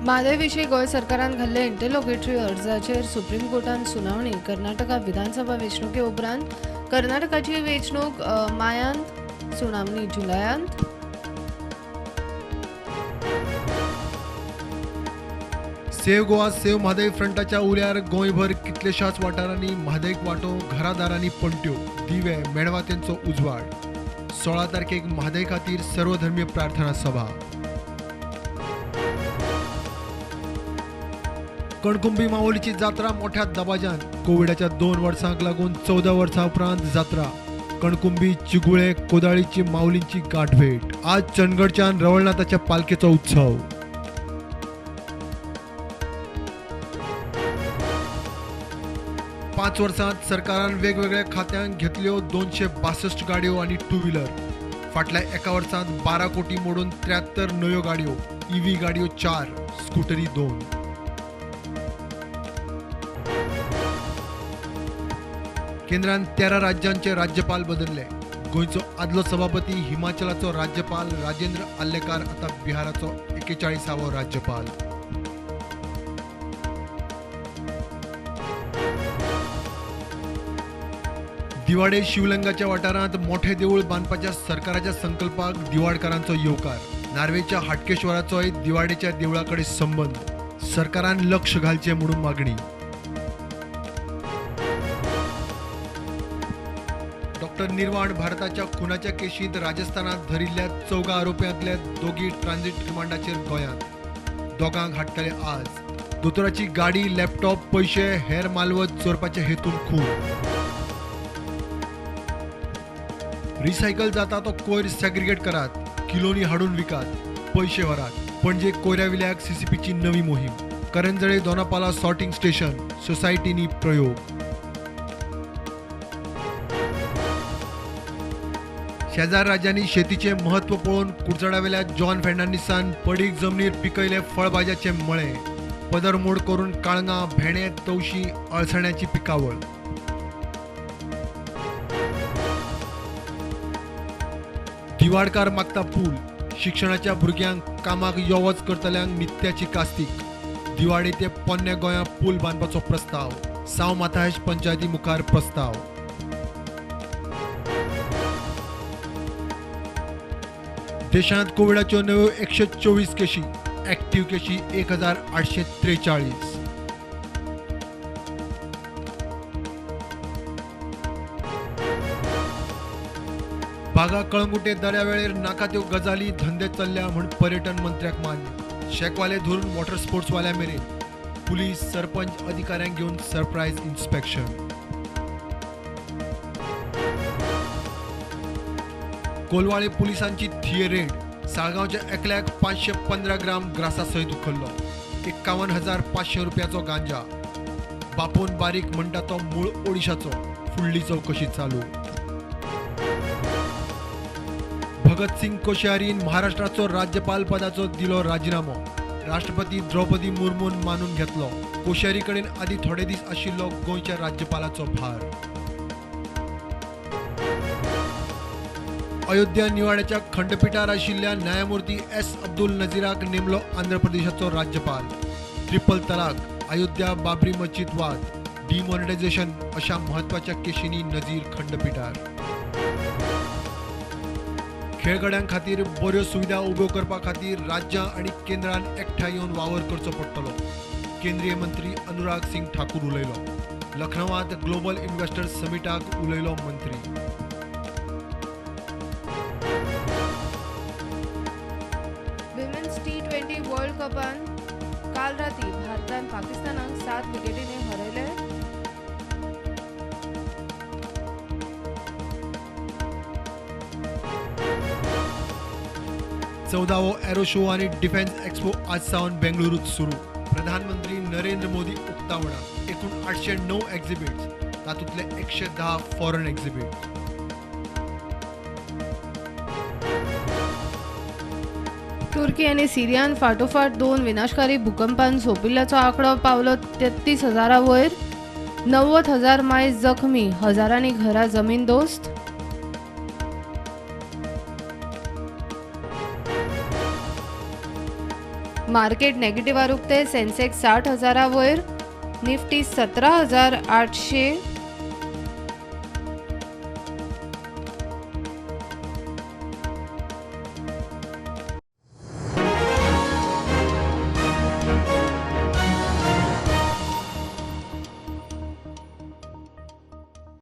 म्हादयविशीं गोंय सरकारान घाल्ले इंटरलोकेटरी अर्जाचेर सुप्रीम कोर्टान सुनावणी. कर्नाटका विधानसभा वेंचणुके उपरांत कर्नाटकाची वेंचणूक मायांत, सुनावणी जुलयांत. सेव्ह गोवा सेव्ह म्हादय फ्रंटाच्या उल्यार गोंयभर कितलेशाच वाठारांनी म्हादयक वांटो, घरादारांनी पणट्यो, दिवे, मेणवात्यांचो उजवाड. 16 तारखेक म्हादय खातीर सर्वधर्मीय प्रार्थना सभा. कणकुंबी माऊलीची जात्रा मोठ्या दबाज्यान. कोविडाच्या 2 वर्सांक लागून 14 वर्सां उपरांत जात्रा. कणकुंबी, चिगुळे, कोदाळीची माऊलींची गाठभेट. आज चंदगडच्यान रवळनाथाच्या पालखेचो उत्सव. पाच वर्सांत सरकारान वेगवेगळ्या खात्यांक घेतल्यो 262 गाडयो आणि टू व्हीलर. फाटल्या एका वर्सांत 12 कोटी मोडून 73 नव्यो गाडयो, ईव्ही गाडयो 4, स्कूटरी 2. केंद्रान 13 राज्यांचे राज्यपाल बदलले. गोंयचो आदलो सभापती, हिमाचलाचो राज्यपाल राजेंद्र आल्लेकार आता बिहाराचो 41वो राज्यपाल. दिवाडे शिवलिंगाच्या वाठारांत मोठे देऊळ बांदपाच्या सरकाराच्या संकल्पाक दिवाडकारांचो येवकार. नार्वेच्या हाटकेश्वराचोय दिवाडेच्या देवळाकडे संबंध. सरकारान लक्ष घालचे म्हणून मागणी. डॉक्टर निर्वाण भारताच्या खुनाच्या केशींत राजस्थानात धरिल्ल्या 14 आरोप्यांतले दोगी ट्रान्झिट रिमांडाचेर गोंयांत. दोगांक हाडटले आज. दोतोराची गाडी, लॅपटॉप, पैसे, हेर मालवत चोरपाचे हेतून खून. रिसायकल जाता तो कोयर सॅग्रिगेट करात, किलोनी हाडून विकात, पैसे व्हरात. पणजे कोयऱ्याविल्याक सीसीपीची नवी मोहीम. करंजळे दोनापाला सॉर्टिंग स्टेशन, सोसायटीनी प्रयोग. शेजार राज्यांनी शेतीचे महत्व पळोवन कुडचड्यावेल्या जॉन फर्नांडिसान पडीक जमनीर पिकयले फळभाज्याचे मळे. पदरमोड करून काळंगां, भेंडे, तवशी, अळसण्याची पिकावळ. दिवाडकार मागता पूल. शिक्षणाच्या भुरग्यांक कामाक यो वच करतल्यांक नित्याची कास्तीक. दिवाडे ते पोन्ने गोंया पूल बांदपाचो प्रस्ताव. साव माथायश पंचायती मुखार प्रस्ताव. देशांत कोविडाच्यो नव्यो 124 केशी. ॲक्टिव्ह केशी 1843. बागा कळंगुटे दर्यावेळेर नाका त्यो गजाली धंदे चल्ल्या म्हूण पर्यटन मंत्र्याक मान्य. शेकवाले धरून वॉटर स्पोर्ट्सवाल्या मेरेन. पुलीस, सरपंच, अधिकाऱ्यांक घेवन सरप्रायज इन्स्पेक्शन. कोलवाळे पुलिसांची थिये रेड. साळगांवच्या एकल्याक 515 ग्राम ग्रासा सयत उखल्लो. 51,500 रुपयाचो गांजा. बापून बारीक म्हणटा तो मूळ ओडिशाचो. फुडली चवकशी चालू. भगतसिंग कोश्यारीन महाराष्ट्राचो राज्यपाल पदाचो दिलो राजिनामो. राष्ट्रपती द्रौपदी मुर्मून मानून घेतलो. कोश्यारी कडेन आदी थोडे दीस आशिल्लो गोंयच्या राज्यपालाचो भार. अयोध्या निवाड्याच्या खंडपीठार आशिल्ल्या न्यायमूर्ती एस. अब्दुल नझीराक नेमलो आंध्र प्रदेशाचो राज्यपाल. ट्रिपल तलाक, अयोध्या बाबरी मस्जिद वाद, डिमॉनिटायझेशन अशा महत्वाच्या केशींनी नझीर खंडपीठार. खेळगड्यां खातीर बऱ्यो सुविधा उब्यो करपा खातीर राज्यां आनी केंद्रान एकठांय येवन वावर करचो पडटलो. केंद्रीय मंत्री अनुराग सिंग ठाकूर उलयलो. लखनवांत ग्लोबल इन्व्हेस्टर्स समिटाक उलयलो मंत्री. विमेन्स T20 वर्ल्ड कपान काल राती भारतान पाकिस्तानाक 7 विकेटींनी हरयले. चौदावो एरो शो आणि डिफेन्स एक्स्पो आज सावन बेंगळुरूत सुरू. प्रधानमंत्री नरेंद्र मोदी उक्तावणां. एकूण 809 एक्झिबिट्स, तातूंतले 110 फॉरेन एक्झिबिट. तुर्की आनी सिरियान फाटोफाट 2 विनाशकारी भूकंपान सोंपिल्ल्याचो आंकडो पावलो 33,000 वयर. 90,000 मायज जखमी. हजारांनी घरां जमीनदोस्त. मार्केट नेगेटिव्ह उक्ते. सेन्सेक्स 60,000 वयर, निफ्टी 17,800